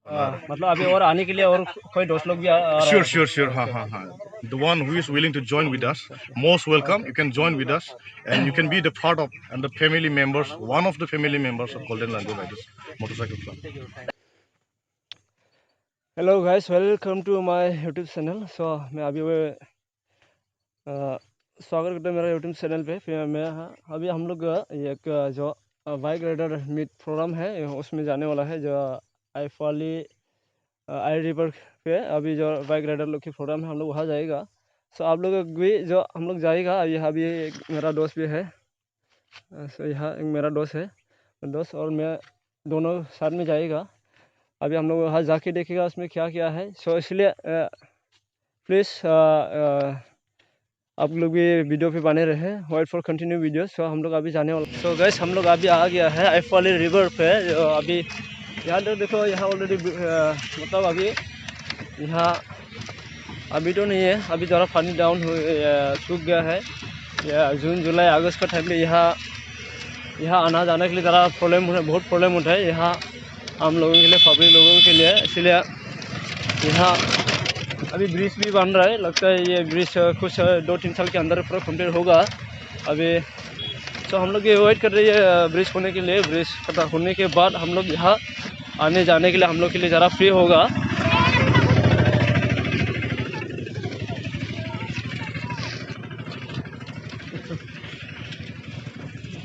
मतलब अभी और आने के लिए और कोई दोस्त लोग भी आ रहा Sure, है? sure, sure. Ha ha ha. The one who is willing to join with us, most welcome. You can join with us, and you can be the part of and the family members, one of the family members of Golden Lango Riders Motorcycle Club. Hello guys, welcome to my YouTube channel. So मैं अभी स्वागत करता हूँ मेरा YouTube channel पे। फिर मैं अभी हम लोग एक जो बाइक राइडर मीट प्रोग्राम है उसमें जाने वाला है, जो आईफाली आई रिवर पे अभी जो बाइक राइडर लोग की प्रोग्राम है, हम लोग वहाँ जाएगा। सो आप लोग भी जो हम लोग जाएगा, यहाँ भी एक मेरा दोस्त भी है। सो यहाँ एक मेरा दोस्त है, और मैं दोनों साथ में जाएगा। अभी हम लोग वहाँ जाके देखेगा उसमें क्या क्या है। सो इसलिए प्लीज़ आप लोग भी वीडियो पे बने रहे, वेट फॉर कंटिन्यू वीडियो। सो हम लोग अभी जाने वाला। सो गैस हम लोग अभी आ गया है आईफाली रिवर पे। अभी यहाँ तो देखो, यहाँ ऑलरेडी मतलब अभी यहाँ अभी तो नहीं है, अभी ज़रा पानी डाउन हो सूख गया है। या जून जुलाई अगस्त का टाइम में यहाँ आना जाने के लिए ज़रा प्रॉब्लम है, बहुत प्रॉब्लम होता है यहाँ हम लोगों के लिए, पब्लिक लोगों के लिए। इसलिए यहाँ अभी ब्रिज भी बन रहा है, लगता है ये ब्रिज कुछ 2-3 साल के अंदर पूरा कंप्लीट होगा अभी। तो हम लोग ये वेट कर रहे हैं ब्रिज होने के लिए। ब्रिज पता होने के बाद हम लोग यहाँ आने जाने के लिए हम लोग के लिए ज़रा फ्री होगा।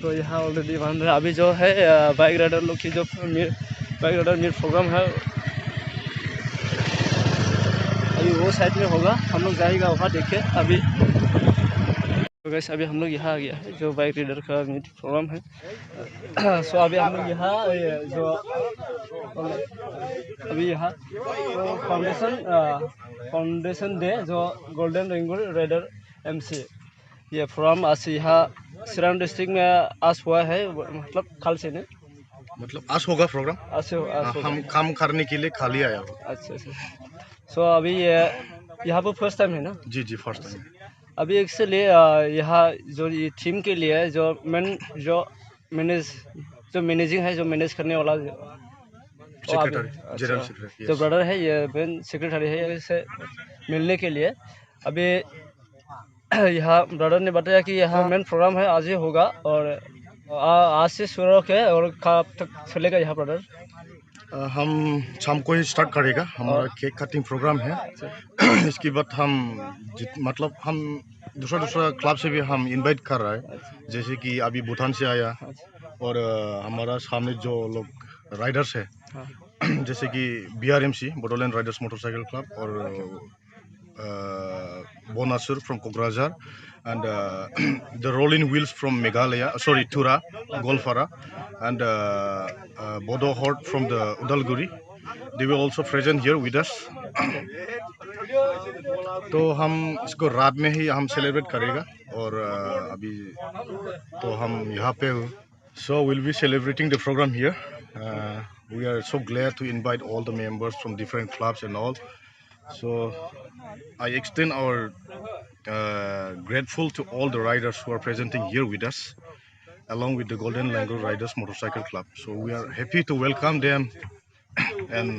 तो यहाँ ऑलरेडी बन रहा है। अभी जो है बाइक राइडर लोग की जो बाइक राइडर मीट प्रोग्राम है अभी वो साइड में होगा, हम लोग जाएगा वहाँ देखे अभी। तो वैसे अभी हम लोग यहाँ आ गया है जो बाइक राइडर का मीट प्रोग्राम है। सो अभी हम लोग यहाँ जो अभी यहाँ तो फाउंडेशन डे जो गोल्डन रेंगुल राइडर एमसी ये प्रोग्राम आज यहाँ सिरान डिस्ट्रिक्ट में आज हुआ है, मतलब कल से नहीं, मतलब आज होगा प्रोग्राम। आज होगा। हम काम करने के लिए खाली आया हो। अच्छा अच्छा। सो अभी यहाँ पर फर्स्ट टाइम है ना? जी जी, फर्स्ट टाइम। अभी एक्चुअली यहाँ जो ये थीम के लिए जो मैनेजिंग है, जो मैनेज करने वाला सेक्रेटरी, जनरल सेक्रेटरी, जो ब्रदर है, ये मेन सेक्रेटरी है, इससे मिलने के लिए अभी यहाँ ब्रदर ने बताया कि यहाँ मेन प्रोग्राम है आज ही होगा और आज से शुरू है और कब तक चलेगा यहाँ ब्रदर? हम शाम को ही स्टार्ट करेगा हमारा केक कटिंग प्रोग्राम है। इसके बाद हम मतलब हम दूसरा क्लब से भी हम इनवाइट कर रहा है, जैसे कि अभी भूटान से आया और हमारा सामने जो लोग राइडर्स है जैसे कि BRMC Bodoland Riders motorcycle club और Bonasur from Kokrajhar and the Rolling Wheels from Meghalaya, sorry, Tura, Golfara, and Bodo Hort from the Udalguri. They were also present here with us. तो हम इसको रात में ही हम सेलिब्रेट करेगा और अभी तो हम यहाँ पे so we'll be celebrating the program here. We are so glad to invite all the members from different clubs and all. So I extend our grateful to all the riders who are presenting here with us, along with the Golden Langur Riders Motorcycle Club. So we are happy to welcome them, and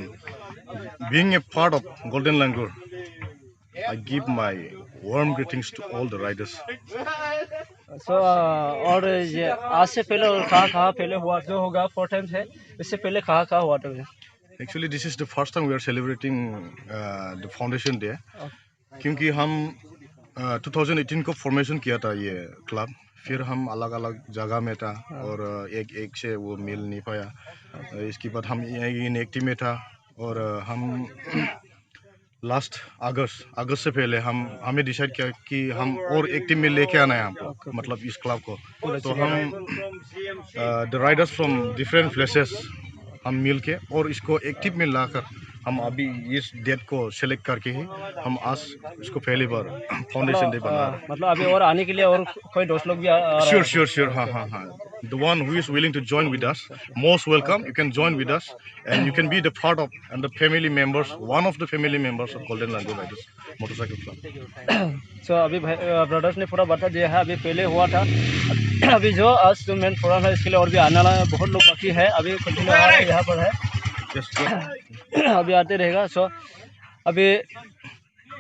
being a part of Golden Langur, I give my warm greetings to all the riders. So और ये आज से पहले और कहाँ पहले हुआ जो होगा 4 टाइम्स है, इससे पहले कहाँ हुआ था? Actually, this is the first time we are celebrating the foundation day, क्योंकि हम 2018 को फॉर्मेशन किया था ये क्लब, फिर हम अलग अलग जगह में था और एक से वो मिल नहीं पाया। इसके बाद हम एक टीम में था और हम लास्ट अगस्त से पहले हमें डिसाइड किया कि हम और एक टीम में लेके आना है हमको, मतलब इस क्लब को। तो हम the Riders from different places हम मिल के और इसको एक्टिव में लाकर हम अभी इस डेट को सेलेक्ट करके ही हम आज इसको पहली बार फाउंडेशन डे बना रहे हैं। मतलब अभी और आने के लिए और कोई दोस्त लोग भी आ रहा है? Sure. हाँ. The one who is willing to join with us, most welcome. You can join with us, and you can be the part of and the family members, one of the family members of Golden Lango Riders Motorcycle Club. So अभी brothers ने पूरा बता दिया है, अभी पहले हुआ था, अभी जो आज जो मेन प्रोग्राम है इसके लिए और भी आने वाला बहुत लोग बाकी है, अभी कंटिन्यू आ रहा है यहाँ पर है। अभी आते रहेगा। सो अभी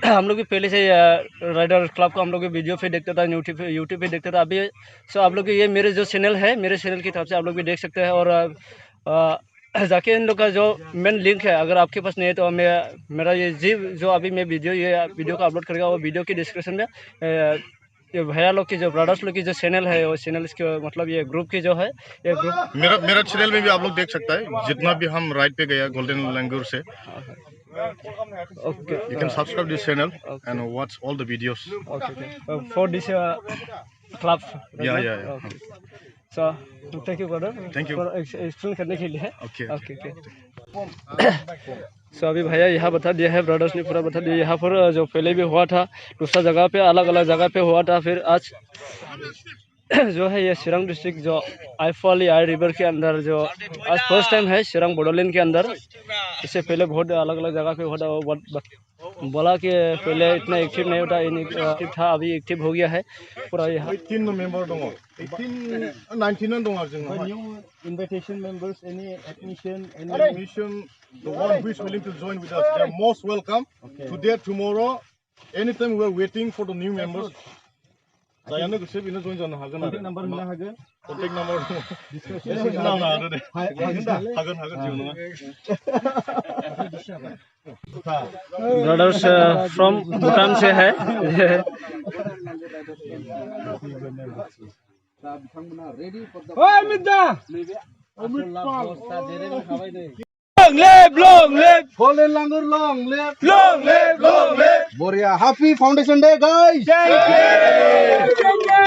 हम लोग भी पहले से राइडर क्लब का हम लोग भी वीडियो पे देखते था, यूट्यूब पे देखते था। अभी सो आप लोग ये मेरे जो चैनल है, मेरे चैनल की तरफ से आप लोग भी देख सकते हैं। और जाके इन लोग का जो मेन लिंक है, अगर आपके पास नहीं है तो मेरा ये जो अभी मैं वीडियो को अपलोड करेगा, वो वीडियो की डिस्क्रिप्शन में ये भैया लोग की जो ब्रदर्स लोग की जो चैनल है, वो चैनल इसके मतलब ये ग्रुप की जो है, ये ग्रुप मेरा चैनल में भी आप लोग देख सकता है। जितना भी हम राइड पे गया गोल्डन लंगूर से, okay, you can subscribe this channel and watch all the videos. okay. For this club, Yeah. okay. So thank you brother, Thank you for explain करने के लिए। Okay. सो अभी भैया यहाँ बता दिया है, ब्रदर्स ने पूरा बता दिया। यहाँ पर जो पहले भी हुआ था दूसरा जगह पे, अलग अलग जगह पे हुआ था, फिर आज जो है ये सिरंग डिस्ट्रिक्ट जो आइफवाली आई रिवर के अंदर जो आज फर्स्ट टाइम है सिरंग बोडोलैंड के अंदर। इससे पहले बहुत अलग अलग जगह पे हुआ था। वो बोला कि पहले इतना एक्टिव नहीं होता, इनएक्टिव था, अभी एक्टिव हो गया है पूरा। यहाँ 18 मेंबर दङ, 19 दङ जोंना। New invitation members, any admission, The one who is willing to join with us, they are most welcome. Today, tomorrow, anytime we are waiting for the new members. जायानो गोसो बेनो join जानो हागोन आरो। number होनो हागोन। Contact number दङ। Discussion नामा आरो दे। हागोन जेबो नङा। ब्रदर्स फ्रॉम भूटान से है। Long live! Golden Langur, long live! Long live! Boria, happy Foundation Day, guys! Thank you!